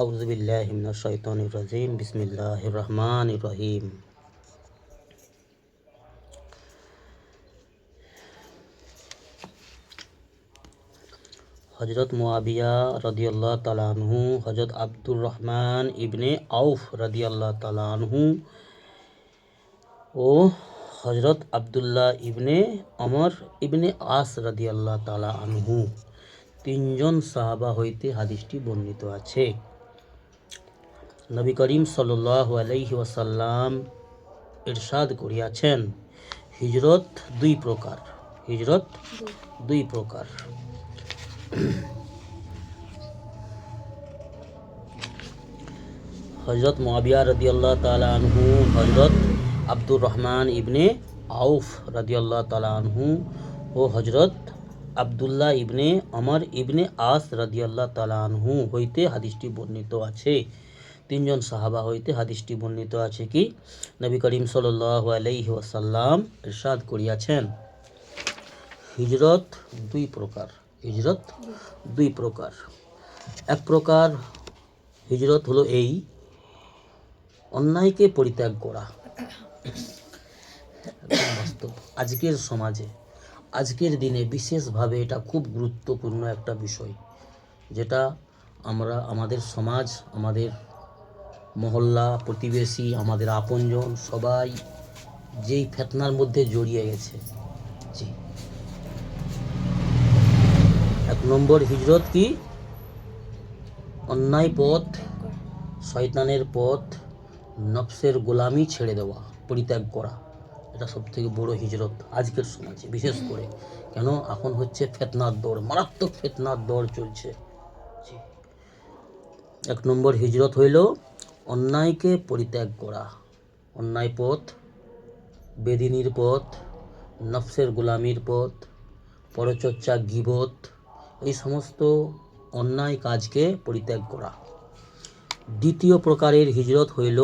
আউযু বিল্লাহি মিনাশ শাইতানির রাজিম। বিসমিল্লাহির রহমানির রহিম। হযরত মুআবিয়া রাদিয়াল্লাহু তাআলা আনহু, হযরত আব্দুর রহমান ইবনে আউফ রাদিয়াল্লাহু তাআলা আনহু ও হযরত আব্দুল্লাহ ইবনে আমর ইবনে আস রাদিয়াল্লাহু তাআলা আনহু তিনজন সাহাবা হইতে হাদিসটি বর্ণিত আছে। নবী করিম সাল্লাল্লাহু আলাইহি ওয়াসাল্লাম ইরশাদ করিয়াছেন, হিজরত দুই প্রকার। হিজরত দুই প্রকার। হযরত মুআবিয়া রাদিয়াল্লাহু তাআলা আনহু, হযরত আব্দুর রহমান ইবনে আউফ রাদিয়াল্লাহু তাআলা আনহু ও হযরত আব্দুল্লাহ ইবনে আমর ইবনে আস রাদিয়াল্লাহু তাআলা আনহু হইতে হাদিসটি বর্ণিত আছে। তিনজন সাহাবা হইতে হাদিসটি বর্ণিত আছে কি নবী করিম সাল্লাল্লাহু আলাইহি ওয়াসাল্লাম ইরশাদ করিয়াছেন, হিজরত দুই প্রকার। হিজরত দুই প্রকার। এক প্রকার হিজরত হলো এই, অন্যায়কে পরিত্যাগ করা। বাস্তব আজকের সমাজে, আজকের দিনে বিশেষভাবে এটা খুব গুরুত্বপূর্ণ একটা বিষয়, যেটা আমরা আমাদের সমাজ, আমাদের মহল্লা, প্রতিবেশী, আমাদের আপনজন সবাই যেই ফিতনার মধ্যে জড়িয়ে গেছে। জি, এক নম্বর হিজরত কি? অন্যায় পথ, শয়তানের পথ, নফসের গোলামি ছেড়ে দেওয়া, পরিত্যাগ করা। এটা সব থেকে বড় হিজরত আজকের সমাজে, বিশেষ করে কেন এখন হচ্ছে ফিতনার দৌড়, মারাত্মক ফিতনার দৌড় চলছে। এক নম্বর হিজরত হইল অন্যায়কে পরিত্যাগ করা। অন্যায় পথ, বেদিনীর পথ, নফসের গোলামির পথ, পরচর্চা, গীবত, এই সমস্ত অন্যায় কাজকে পরিত্যাগ করা। দ্বিতীয় প্রকারের হিজরত হইল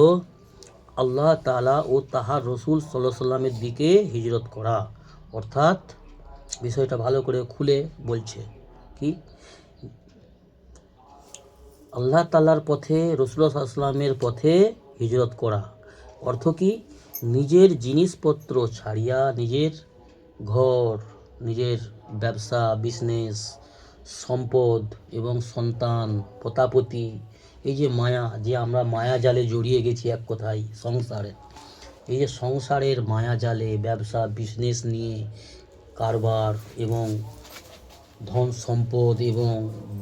আল্লাহ তাআলা ও তাহার রসুল সাল্লাল্লাহু আলাইহি সাল্লামের দিকে হিজরত করা। অর্থাৎ বিষয়টা ভালো করে খুলে বলছে কি, আল্লাহ তাআলার পথে, রাসূলুল্লাহ সাল্লাল্লাহু আলাইহি সাল্লামের পথে হিজরত করা। অর্থ কি? নিজের জিনিসপত্র ছাড়িয়া, নিজের ঘর, নিজের ব্যবসা, বিজনেস, সম্পদ এবং সন্তান, পতাপতি, এই যে মায়া, যে আমরা মায়া জালে জড়িয়ে গেছি, এক কথায় সংসারে, এই যে সংসারের মায়া জালে, ব্যবসা বিজনেস নিয়ে কারবার এবং ধন সম্পদ এবং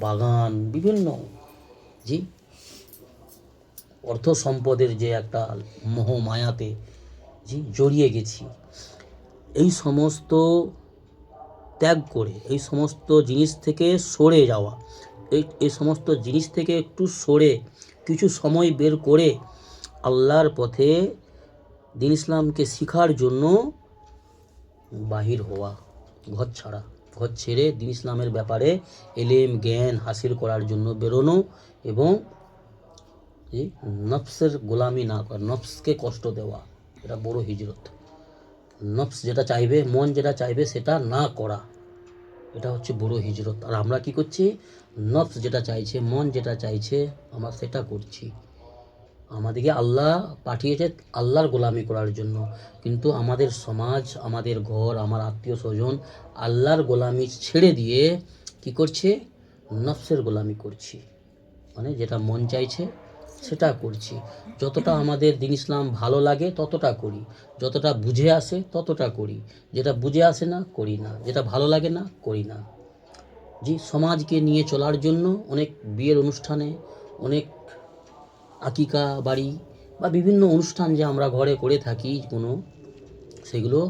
বাগান, বিভিন্ন জি অর্থ সম্পদের যে একটা মোহ মায়াতে জি জড়িয়ে গেছি, এই সমস্ত ত্যাগ করে, এই সমস্ত জিনিস থেকে সরে যাওয়া, এই সমস্ত জিনিস থেকে একটু সরে কিছু সময় বের করে আল্লাহর পথে দ্বীন ইসলামকে শিখার জন্য বাহির হওয়া, ঘর ছাড়া, ঘর ছেড়ে দ্বীন ইসলামের ব্যাপারে এলেম জ্ঞান হাসিল করার জন্য বেরোনো এবং নফসের গোলামি না করা, নফসকে কষ্ট দেওয়া, এটা বড় হিজরত। নফস যেটা চাইবে, মন যেটা চাইবে সেটা না করা, এটা হচ্ছে বড় হিজরত। আর আমরা কি করছি? নফস যেটা চাইছে, মন যেটা চাইছে, আমরা সেটা করছি। আমাদেরকে আল্লাহ পাঠিয়েছে আল্লাহর গোলামি করার জন্য, কিন্তু আমাদের সমাজ, আমাদের ঘর, আমার আত্মীয় স্বজন আল্লাহর গোলামি ছেড়ে দিয়ে কি করছে? নফসের গোলামি করছি। মানে যেটা মন চাইছে সেটা করছি। যতটা আমাদের দ্বীন ইসলাম ভালো লাগে ততটা করি, যতটা বুঝে আসে ততটা করি, যেটা বুঝে আসে না করি না, যেটা ভালো লাগে না করি না। জি, সমাজকে নিয়ে চলার জন্য অনেক বিয়ের অনুষ্ঠানে, অনেক আকিকা বাড়ি বা বিভিন্ন অনুষ্ঠান যে আমরা ঘরে করে থাকি কোনো, সেগুলো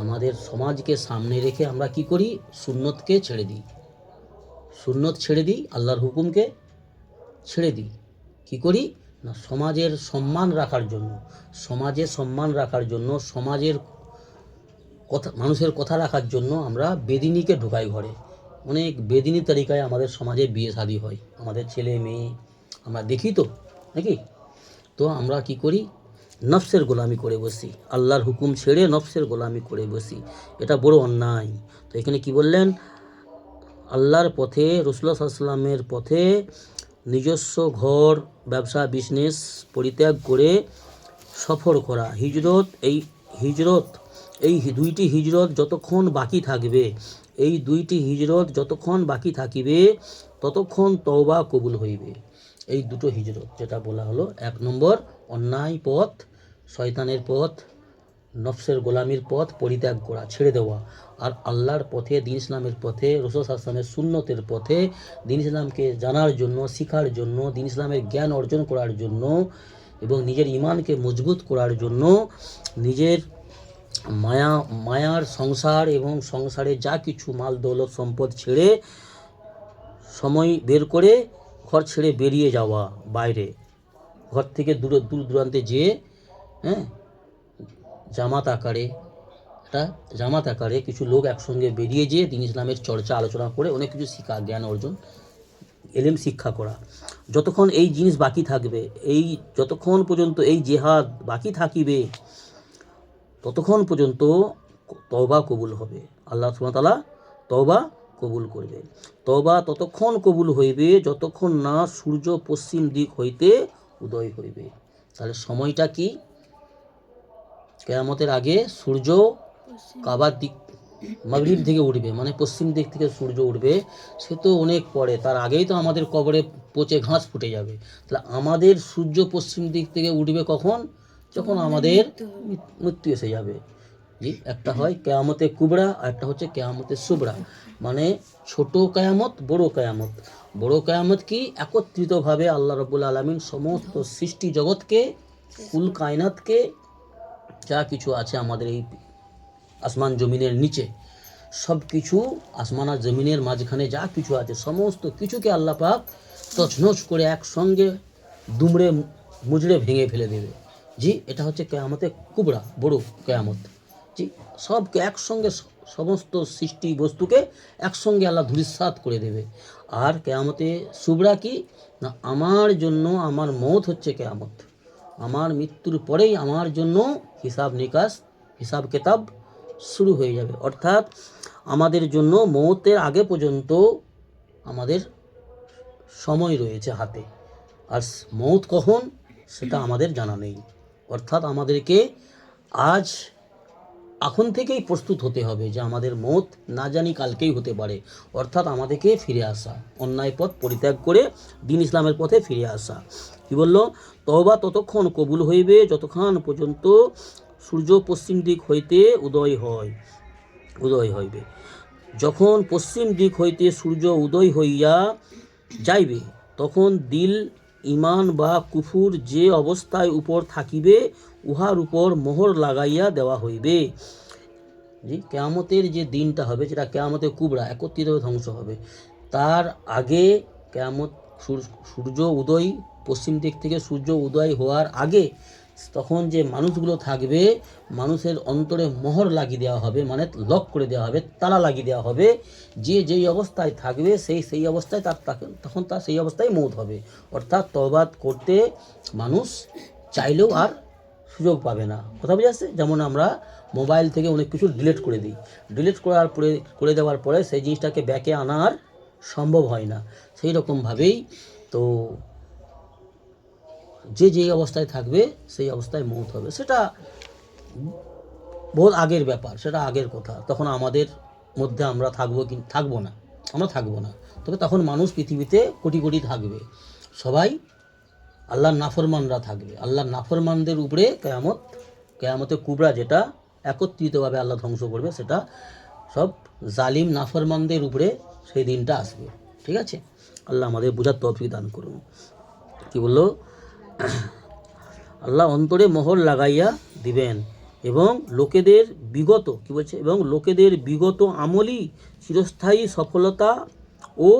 আমাদের সমাজকে সামনে রেখে আমরা কি করি? সুন্নতকে ছেড়ে দিই। সুন্নত ছেড়ে দিই, আল্লাহর হুকুমকে ছেড়ে দিই। কি করি না, সমাজের সম্মান রাখার জন্য, সমাজে সম্মান রাখার জন্য, সমাজের কথা, মানুষের কথা রাখার জন্য আমরা বেদিনীকে ঢোকাই ঘরে। অনেক বেদিনী তরিকায় আমাদের সমাজে বিয়ে শাদী হয়, আমাদের ছেলে মেয়ে আমরা দেখি তো নাকি। তো আমরা কি করি? নফসের গোলামি করে বসি, আল্লাহর হুকুম ছেড়ে নফসের গোলামি করে বসি। এটা বড় অন্যায়। তো এখানে কি বললেন? আল্লাহর পথে, রাসূলুল্লাহ সাল্লাল্লাহু আলাইহি সাল্লামের পথে নিজস্ব ঘর, ব্যবসা, বিজনেস পরিত্যাগ করে সফর করা। এই দুইটি হিজরত যতক্ষণ বাকি থাকবে, ততক্ষণ তওবা কবুল হইবে। এই দুটো হিজরত যেটা বলা হলো, 1 নম্বর অন্যায় পথ, শয়তানের পথ, নফসের গোলামির পথ পরিত্যাগ করা, ছেড়ে দেওয়া, আর আল্লাহর পথে, দিন ইসলামের পথে, রাসূল সাল্লাল্লাহু আলাইহি ওয়াসাল্লামের সুন্নতের পথে দিন ইসলামকে জানার জন্য, শিখার জন্য, দিন ইসলামের জ্ঞান অর্জন করার জন্য এবং নিজের ঈমানকে মজবুত করার জন্য নিজের মায়ার সংসার এবং সংসারে যা কিছু মাল দৌলত সম্পদ ছেড়ে সময় বের করে ঘর ছেড়ে বেরিয়ে যাওয়া, বাইরে ঘর থেকে দূর দূরান্তে যেয়ে জামাত আকারে কিছু লোক একসঙ্গে বেরিয়ে যেয়ে দিন ইসলামের চর্চা আলোচনা করে অনেক কিছু শিক্ষা, জ্ঞান অর্জন, এলেম শিক্ষা করা। যতক্ষণ এই জিনিস বাকি থাকবে, যতক্ষণ পর্যন্ত এই জেহাদ বাকি থাকিবে, ততক্ষণ পর্যন্ত তওবা কবুল হবে। আল্লাহ সুবহানাহু ওয়া তাআলা তওবা কবুল করবে। তওবা ততক্ষণ কবুল হইবে যতক্ষণ না সূর্য পশ্চিম দিক হইতে উদয় হইবে। তাহলে সময়টা কি? কিয়ামতের আগে সূর্য কাবার দিক, মাগরিব থেকে উঠবে, মানে পশ্চিম দিক থেকে সূর্য উঠবে, সে তো অনেক পরে, তার আগেই তো আমাদের কবরে পচে ঘাস ফুটে যাবে। তাহলে আমাদের সূর্য পশ্চিম দিক থেকে উঠবে কখন? যখন আমাদের মৃত্যু এসে যাবে। জি, একটা হয় কিয়ামতে কুবরা, আর একটা হচ্ছে কিয়ামতে সুবরা, মানে ছোট কিয়ামত, বড় কিয়ামত। বড় কিয়ামত কি? একত্রিতভাবে আল্লাহ রাব্বুল আলামিন সমস্ত সৃষ্টি জগৎকে, কুল কায়নাতকে, যা কিছু আছে আমাদের এই আসমান জমিনের নিচে, সব কিছু, আসমান আর জমিনের মাঝখানে যা কিছু আছে সমস্ত কিছুকে আল্লাহ পাক তছনছ করে একসঙ্গে দুমড়ে মুজড়ে ভেঙে ফেলে দেবে। জি, এটা হচ্ছে কিয়ামতে কুবরা, বড় কিয়ামত। জি, সবকে একসঙ্গে, সমস্ত সৃষ্টি বস্তুকে একসঙ্গে আল্লাহ ধূলিসাৎ করে দেবে। আর কিয়ামতে সুবরা কি না, আমার জন্য আমার মওত হচ্ছে কিয়ামত। আমার মৃত্যুর পরেই আমার জন্য হিসাব কিতাব শুরু হয়ে যাবে। অর্থাৎ আমাদের জন্য মওতের আগে পর্যন্ত আমাদের সময় রয়েছে হাতে, আর মওত কখন সেটা আমাদের জানা নেই। অর্থাৎ আমাদেরকে এখন থেকেই প্রস্তুত হতে হবে যে আমাদের মওত না জানি কালকেই হতে পারে। অর্থাৎ আমাদেরকে ফিরে আসা, অন্যায় পথ পরিত্যাগ করে দিন ইসলামের পথে ফিরে আসা। কি বলল? তওবা ততক্ষণ কবুল হইবে যতক্ষণ পর্যন্ত সূর্য পশ্চিম দিক হইতে উদয় হইবে। যখন পশ্চিম দিক হইতে সূর্য উদয় হইয়া যাইবে, তখন দিল ঈমান বা কুফুর যে অবস্থায় উপর থাকিবে, উহার উপর মোহর লাগাইয়া দেওয়া হইবে। জি, কিয়ামতের যে দিনটা হবে, যেটা কিয়ামতে কুবরা, একত্রিতভাবে ধ্বংস হবে, তার আগে সূর্য উদয়, পশ্চিম দিক থেকে সূর্য উদয় হওয়ার আগে তখন যে মানুষগুলো থাকবে, মানুষের অন্তরে মোহর লাগিয়ে দেওয়া হবে, মানে লক করে দেওয়া হবে, তালা লাগিয়ে দেওয়া হবে। যে যেই অবস্থায় থাকবে সেই অবস্থায় তখন তার সেই অবস্থায় মওত হবে। অর্থাৎ তওবা করতে মানুষ চাইলেও আর সুযোগ পাবে না। কথা বুঝে আসছে? যেমন আমরা মোবাইল থেকে অনেক কিছু ডিলিট করে দিই, করে দেওয়ার পরে সেই জিনিসটাকে ব্যাকে আনা আর সম্ভব হয় না। সেই রকমভাবেই তো যে যেই অবস্থায় থাকবে সেই অবস্থায় মওত হবে। সেটা বহুত আগের ব্যাপার, সেটা আগের কথা। তখন আমাদের মধ্যে আমরা থাকবো না। তবে তখন মানুষ পৃথিবীতে কোটি কোটি থাকবে, সবাই আল্লাহর নাফরমানরা থাকবে। আল্লাহর নাফরমানদের উপরে কিয়ামতে কুবরা, যেটা একত্রিতভাবে আল্লাহ ধ্বংস করবে, সেটা সব জালিম নাফরমানদের উপরে সেই দিনটা আসবে। ঠিক আছে? আল্লাহ আমাদের বোঝার তৌফিক দান করুন। কি বললো? আল্লাহ অন্তরে মোহর লাগাইয়া দিবেন এবং লোকেদের বিগত আমলই চিরস্থায়ী সফলতা ও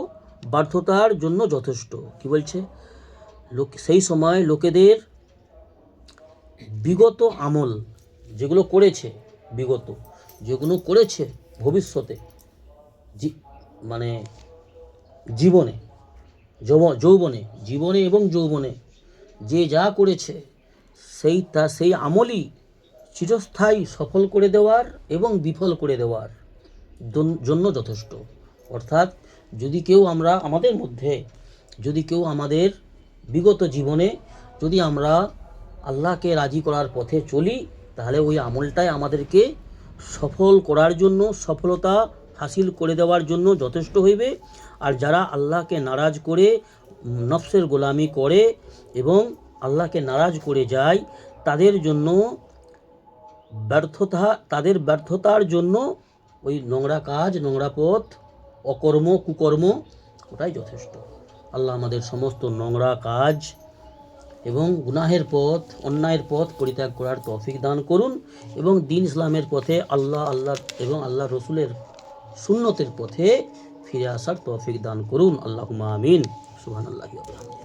ব্যর্থতার জন্য যথেষ্ট। কি বলছে? সেই সময় লোকেদের বিগত আমল, যেগুলো করেছে ভবিষ্যতে, মানে জীবনে এবং যৌবনে যে যা করেছে, সেই আমলই চিরস্থায়ী সফল করে দেওয়ার এবং বিফল করে দেওয়ার জন্য যথেষ্ট। অর্থাৎ যদি কেউ আমাদের মধ্যে যদি কেউ আমাদের বিগত জীবনে যদি আমরা আল্লাহকে রাজি করার পথে চলি, তাহলে ওই আমলটাই আমাদেরকে সফল করার জন্য, সফলতা হাসিল করে দেওয়ার জন্য যথেষ্ট হইবে। আর যারা আল্লাহকে নারাজ করে নফসের গোলামি করে এবং আল্লাহকে নারাজ করে যায়, তাদের জন্য তাদের ব্যর্থতার জন্য ওই নোংরা কাজ, নোংরা পথ, অকর্ম, কুকর্ম ওটাই যথেষ্ট। আল্লাহ আমাদের সমস্ত নোংরা কাজ এবং গুনাহের পথ, অন্যায়ের পথ পরিত্যাগ করার তৌফিক দান করুন এবং দ্বীন ইসলামের পথে আল্লাহ এবং আল্লাহ রসুলের সুন্নতের পথে ফিরে আসার তৌফিক দান করুন। আল্লাহুম্মা আমিন। সুবহানাল্লাহি ওয়া বিহামদিহি।